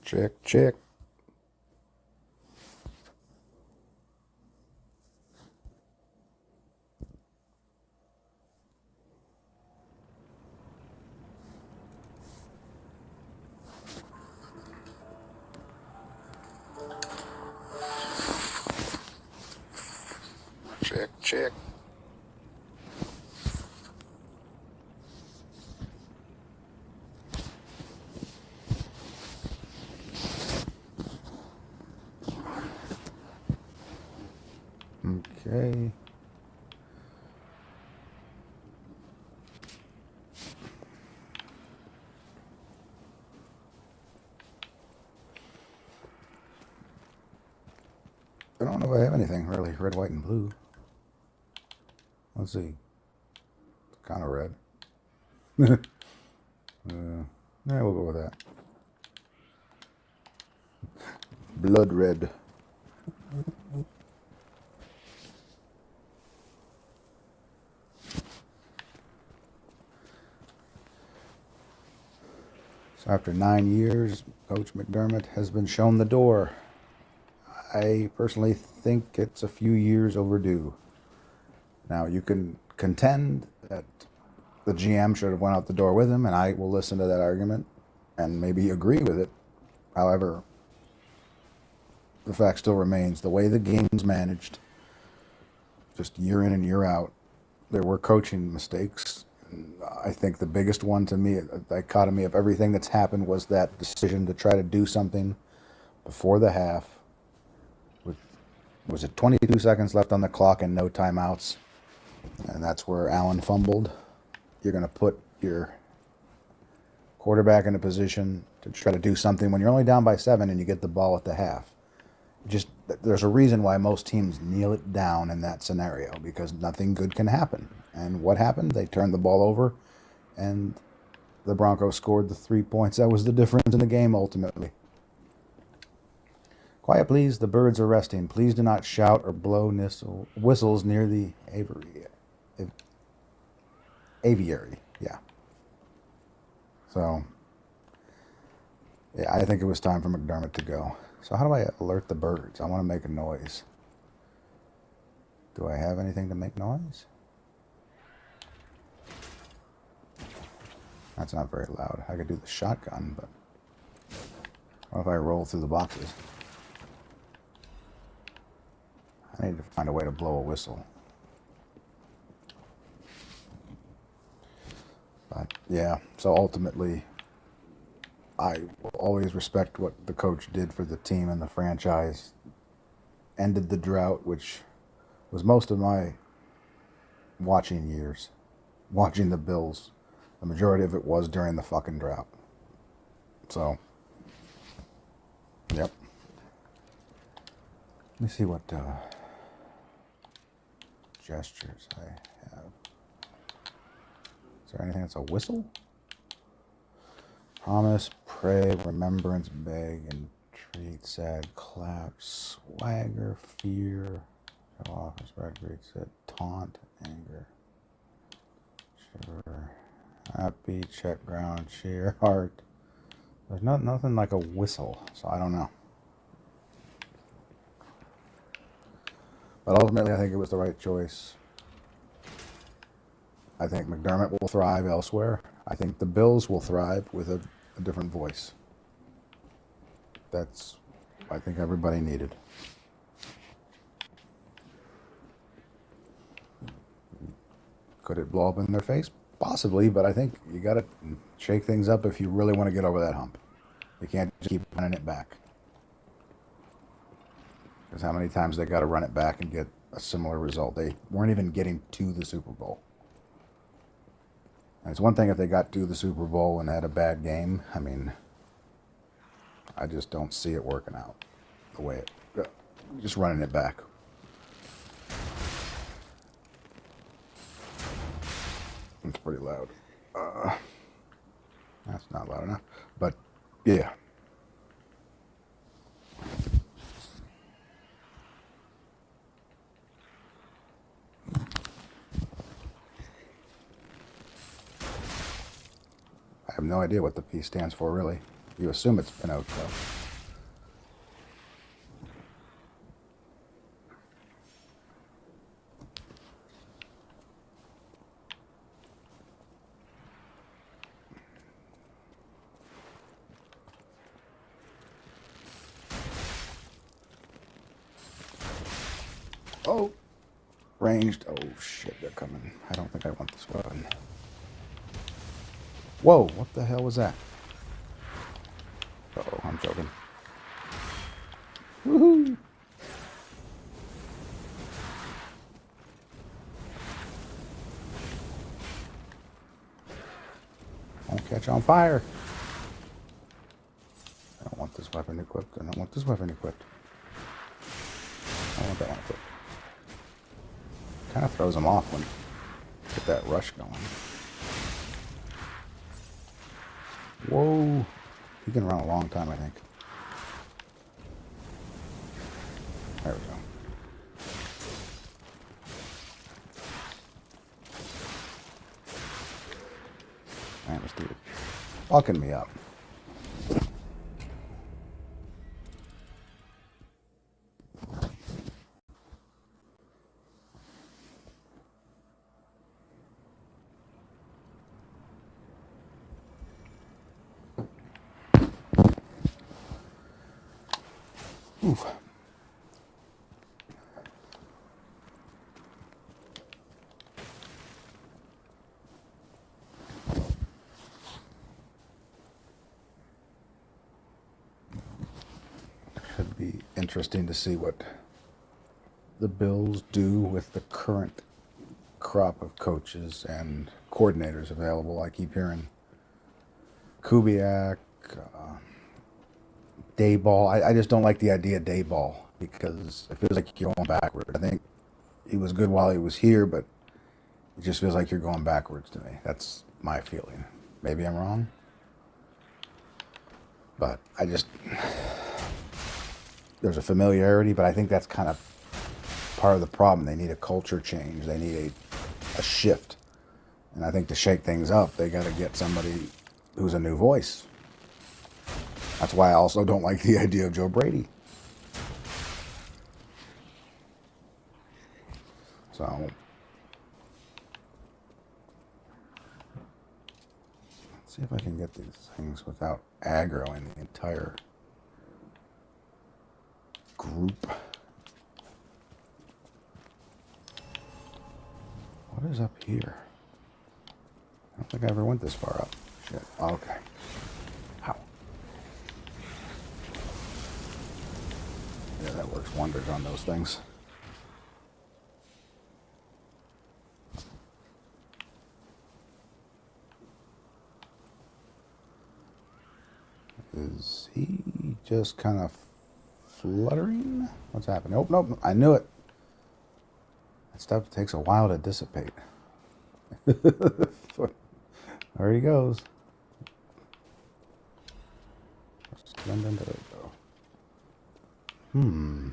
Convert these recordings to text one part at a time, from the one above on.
Check, check. Check, check. Okay. I don't know if I have anything really. Red, white, and blue. Let's see. It's kind of red. Yeah, we'll go with that. Blood red. So after 9 years, Coach McDermott has been shown the door. I personally think it's a few years overdue. Now, you can contend that the GM should have went out the door with him, and I will listen to that argument and maybe agree with it. However, the fact still remains, the way the game's managed, just year in and year out, there were coaching mistakes. I think the biggest one to me, a dichotomy of everything that's happened, was that decision to try to do something before the half with, was it 22 seconds left on the clock and no timeouts? And that's where Allen fumbled. You're going to put your quarterback in a position to try to do something when you're only down by 7 and you get the ball at the half. Just, there's a reason why most teams kneel it down in that scenario, because nothing good can happen. And what happened? They turned the ball over, and the Broncos scored the 3 points. That was the difference in the game ultimately. Quiet, please. The birds are resting. Please do not shout or blow whistles near the aviary. Yeah. So, yeah, I think it was time for McDermott to go. So how do I alert the birds? I want to make a noise. Do I have anything to make noise? That's not very loud. I could do the shotgun, but what if I roll through the boxes? I need to find a way to blow a whistle. But yeah, so ultimately, I will always respect what the coach did for the team and the franchise. Ended the drought, which was most of my watching years. Watching the Bills. The majority of it was during the fucking drought. So, yep. Let me see what gestures I have. Is there anything that's a whistle? Promise, pray, remembrance, beg, entreat, sad, clap, swagger, fear, show off, respect, great, sit, taunt, anger, shiver, happy, check, ground, cheer, heart. There's nothing like a whistle, so I don't know. But ultimately, I think it was the right choice. I think McDermott will thrive elsewhere. I think the Bills will thrive with a different voice. That's, I think, everybody needed. Could it blow up in their face? Possibly, but I think you got to shake things up if you really want to get over that hump. You can't just keep running it back. Because how many times they got to run it back and get a similar result? They weren't even getting to the Super Bowl. And it's one thing if they got to the Super Bowl and had a bad game. I mean, I just don't see it working out the way it, just running it back. It's pretty loud. That's not loud enough, but yeah. I have no idea what the P stands for, really. You assume it's Pinocchio. ranged. Oh shit, they're coming. I don't think I want this weapon. Whoa, what the hell was that? Uh-oh, I'm joking. Woohoo! Won't catch on fire. I don't want this weapon equipped. I don't want this weapon equipped. I want that one equipped. Kind of throws them off when you get that rush going. Whoa. He can run a long time, I think. There we go. Man, this dude is fucking me up. Oof. Should be interesting to see what the Bills do with the current crop of coaches and coordinators available. I keep hearing Kubiak, Dayball. I just don't like the idea of Dayball because it feels like you're going backwards. I think he was good while he was here, but it just feels like you're going backwards to me. That's my feeling. Maybe I'm wrong, but there's a familiarity, but I think that's kind of part of the problem. They need a culture change. They need a shift. And I think to shake things up, they got to get somebody who's a new voice. That's why I also don't like the idea of Joe Brady. So, let's see if I can get these things without aggroing the entire group. What is up here? I don't think I ever went this far up. Shit. Okay. How? Yeah, that works wonders on those things. Is he just kind of fluttering? What's happening? Oh, nope. I knew it. That stuff takes a while to dissipate. There he goes. Let's blend into it, though.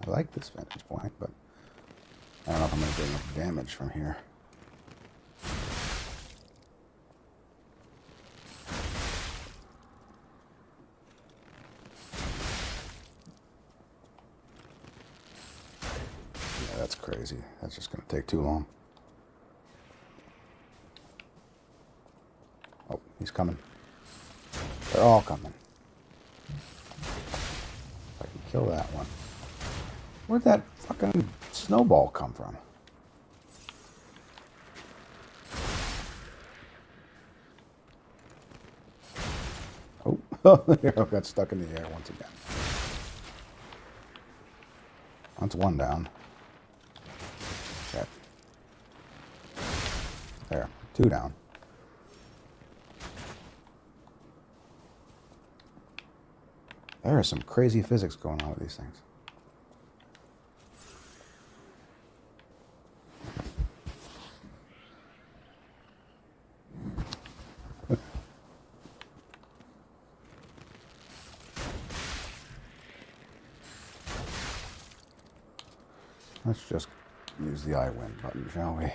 I like this vantage point, but I don't know if I'm going to do enough damage from here. Yeah, that's crazy. That's just going to take too long. Oh, he's coming. They're all coming. If I can kill that one. Where'd that fucking snowball come from? Oh, the arrow got stuck in the air once again. That's one down. Okay. There, two down. There is some crazy physics going on with these things. Let's just use the I win button, shall we? Yeah,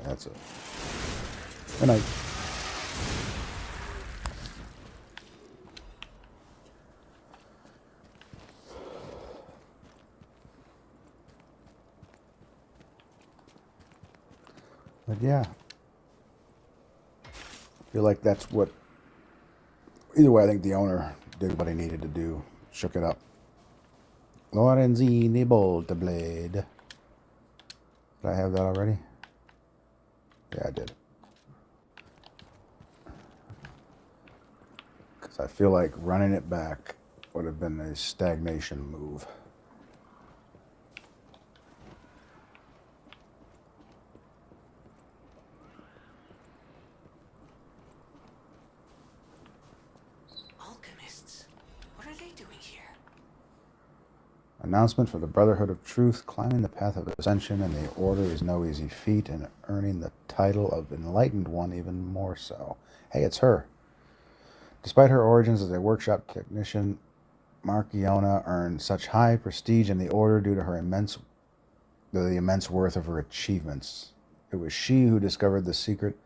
that's it. Good night. But yeah, I feel like that's what. Either way, I think the owner did what he needed to do. Shook it up. Lorenzini Bolt Blade. Did I have that already? Yeah, I did. Because I feel like running it back would have been a stagnation move. Alchemists? What are they doing here? Announcement for the Brotherhood of Truth. Climbing the path of ascension in the Order is no easy feat, and earning the title of Enlightened One even more so. Hey, it's her. Despite her origins as a workshop technician, Marciona earned such high prestige in the Order due to the immense worth of her achievements. It was she who discovered the secret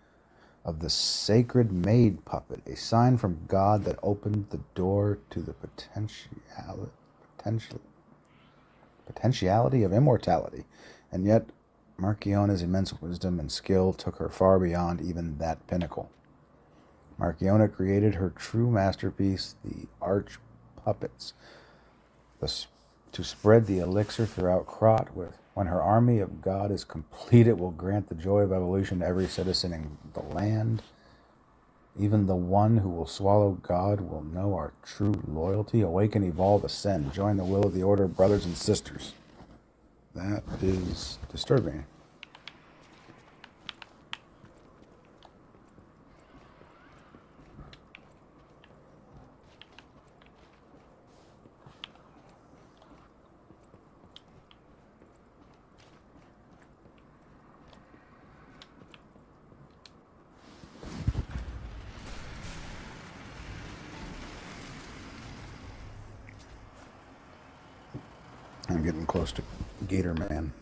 of the sacred maid puppet, a sign from God that opened the door to the potentiality of immortality. And yet, Marciona's immense wisdom and skill took her far beyond even that pinnacle. Marciona created her true masterpiece, the Arch Puppets, to spread the elixir throughout Krot. When her army of God is complete, it will grant the joy of evolution to every citizen in the land. Even the one who will swallow God will know our true loyalty. Awaken, evolve, ascend. Join the will of the Order, brothers and sisters. That is disturbing. I'm getting close to Gator Man.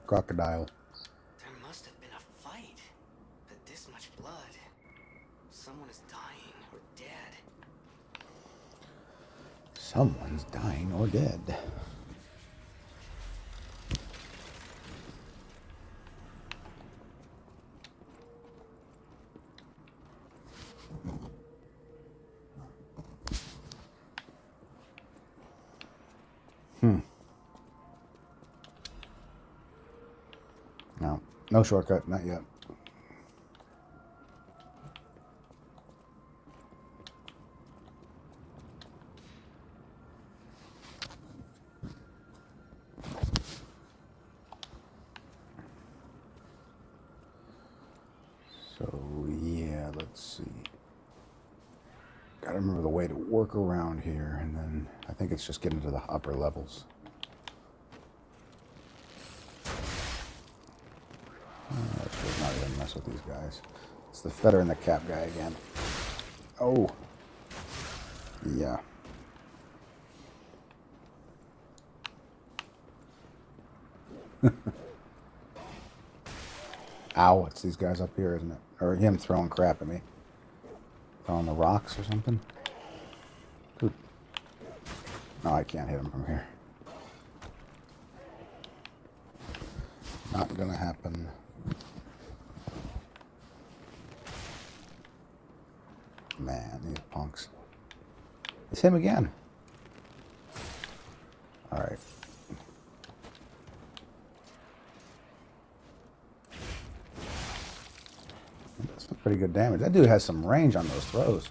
Crocodile. There must have been a fight. But this much blood. Someone is dying or dead. Someone's dying or dead. No. No shortcut, not yet. So, yeah, let's see. Gotta remember the way to work around here, and then I think it's just getting to the upper levels. Let's not even mess with these guys. It's the feather and the cap guy again. Oh. Yeah. Ow, it's these guys up here, isn't it? Or him throwing crap at me. On the rocks or something? Dude. No, I can't hit him from here. Not gonna happen. Man, these punks. It's him again. Alright. That's some pretty good damage. That dude has some range on those throws.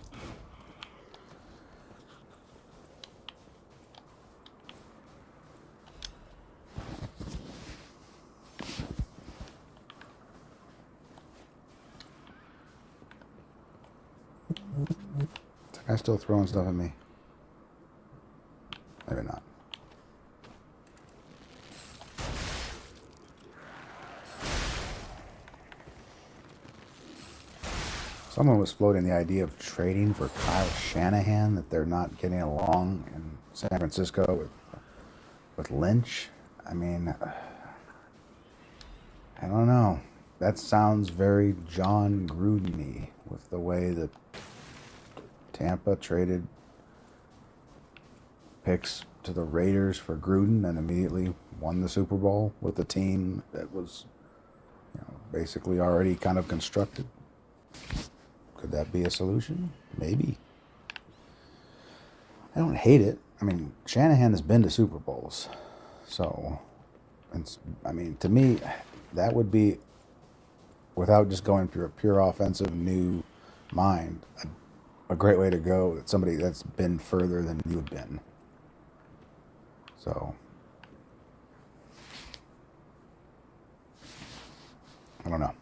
That guy's still throwing stuff at me. Maybe not. Someone was floating the idea of trading for Kyle Shanahan, that they're not getting along in San Francisco with Lynch. I mean, I don't know. That sounds very John Gruden-y with the way that Tampa traded picks to the Raiders for Gruden and immediately won the Super Bowl with a team that was, basically already kind of constructed. Could that be a solution? Maybe. I don't hate it. I mean, Shanahan has been to Super Bowls. So, I mean, to me, that would be, without just going through a pure offensive new mind, a great way to go. That somebody that's been further than you've been. So, I don't know.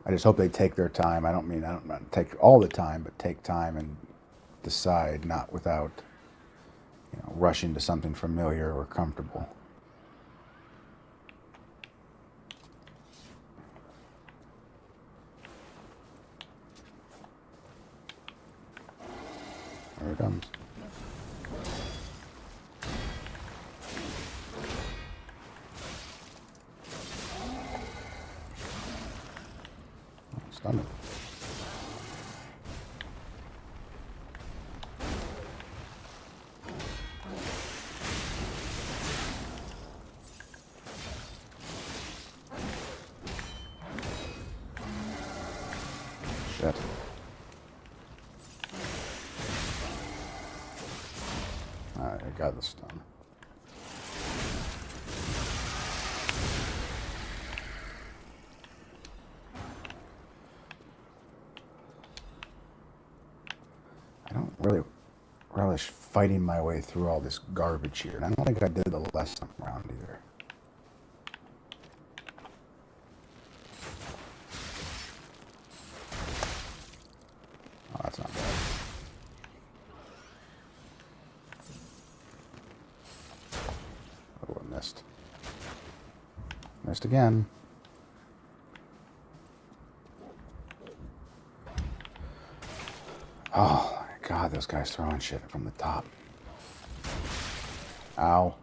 I just hope they take their time. I don't mean take all the time, but take time and decide, not without, rushing to something familiar or comfortable. There it comes. Stun it. Shit. Alright, I got the stun. I don't really relish fighting my way through all this garbage here, and I don't think I did the last time around either. Oh, that's not bad. Oh, I missed. Missed again. Oh, my God, those guys throwing shit from the top. Ow.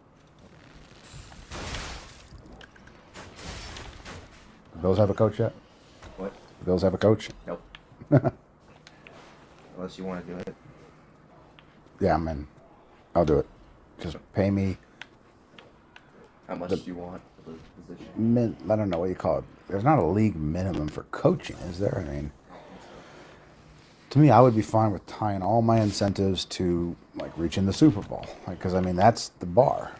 Do Bills have a coach yet? What? Do Bills have a coach? Nope. Unless you want to do it. Yeah, I'm in. I'll do it. Just pay me. How much do you want for the position? I don't know what you call it. There's not a league minimum for coaching, is there? I mean, to me, I would be fine with tying all my incentives to like reaching the Super Bowl, because I mean that's the bar,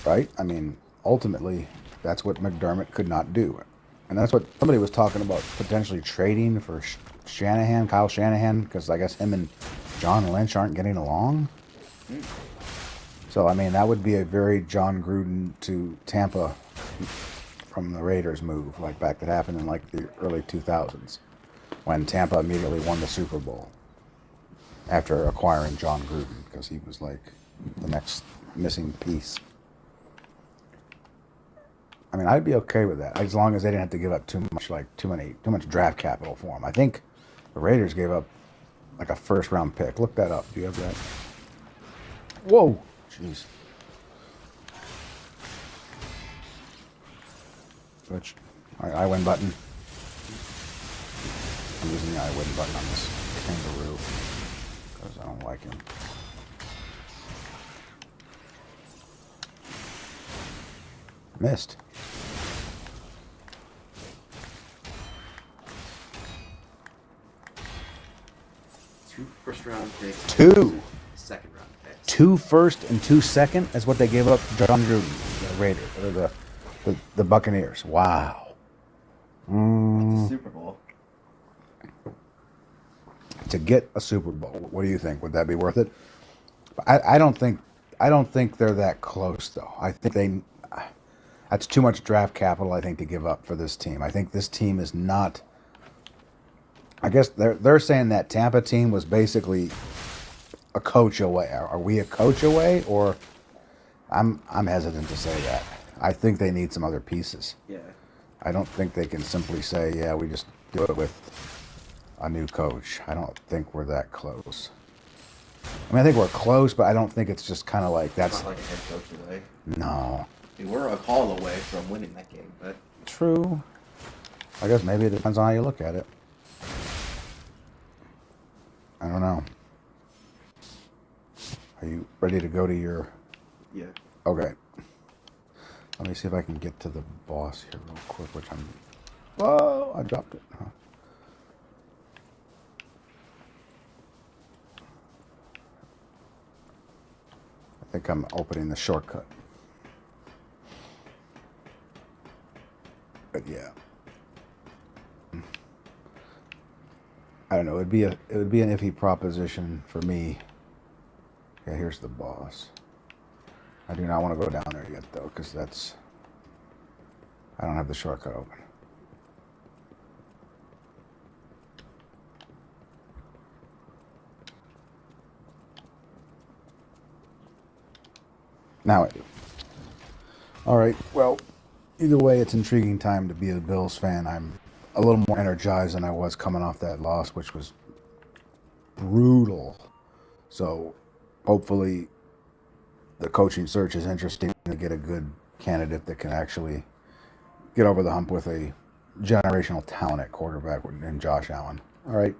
right? I mean, ultimately, that's what McDermott could not do, and that's what somebody was talking about potentially trading for Kyle Shanahan, because I guess him and John Lynch aren't getting along. So I mean, that would be a very John Gruden to Tampa from the Raiders move, like back that happened in like the early 2000s. When Tampa immediately won the Super Bowl after acquiring John Gruden, because he was like the next missing piece. I mean, I'd be okay with that as long as they didn't have to give up too much draft capital for him. I think the Raiders gave up like a first-round pick. Look that up. Do you have that? Whoa, jeez. Switch. All right, I win button. I'm using the I win button on this kangaroo because I don't like him. Missed. Two first-round picks. Two. Second-round picks. 2 first and 2 second is what they gave up to John Gruden, the Raiders, or the Buccaneers. Wow. The Super Bowl. To get a Super Bowl, what do you think? Would that be worth it? I don't think they're that close though. I think that's too much draft capital, I think, to give up for this team. I think this team is not. I guess they're saying that Tampa team was basically a coach away. Are we a coach away, or I'm hesitant to say that. I think they need some other pieces. Yeah. I don't think they can simply say, yeah, we just do it with a new coach. I don't think we're that close. I mean, I think we're close, but I don't think it's just kind of like that's. It's not like a head coach away. No. I mean, we're a call away from winning that game, but True. I guess maybe it depends on how you look at it. I don't know. Are you ready to go to your... yeah. Okay. Let me see if I can get to the boss here real quick, which I'm... Oh, I dropped it. Huh. I think I'm opening the shortcut. But yeah. I don't know, it would be an iffy proposition for me. Okay, here's the boss. I do not want to go down there yet though, because I don't have the shortcut open. Now I do. All right, well, either way, it's intriguing time to be a Bills fan. I'm a little more energized than I was coming off that loss, which was brutal. So hopefully the coaching search is interesting to get a good candidate that can actually get over the hump with a generational talent at quarterback in Josh Allen. All right.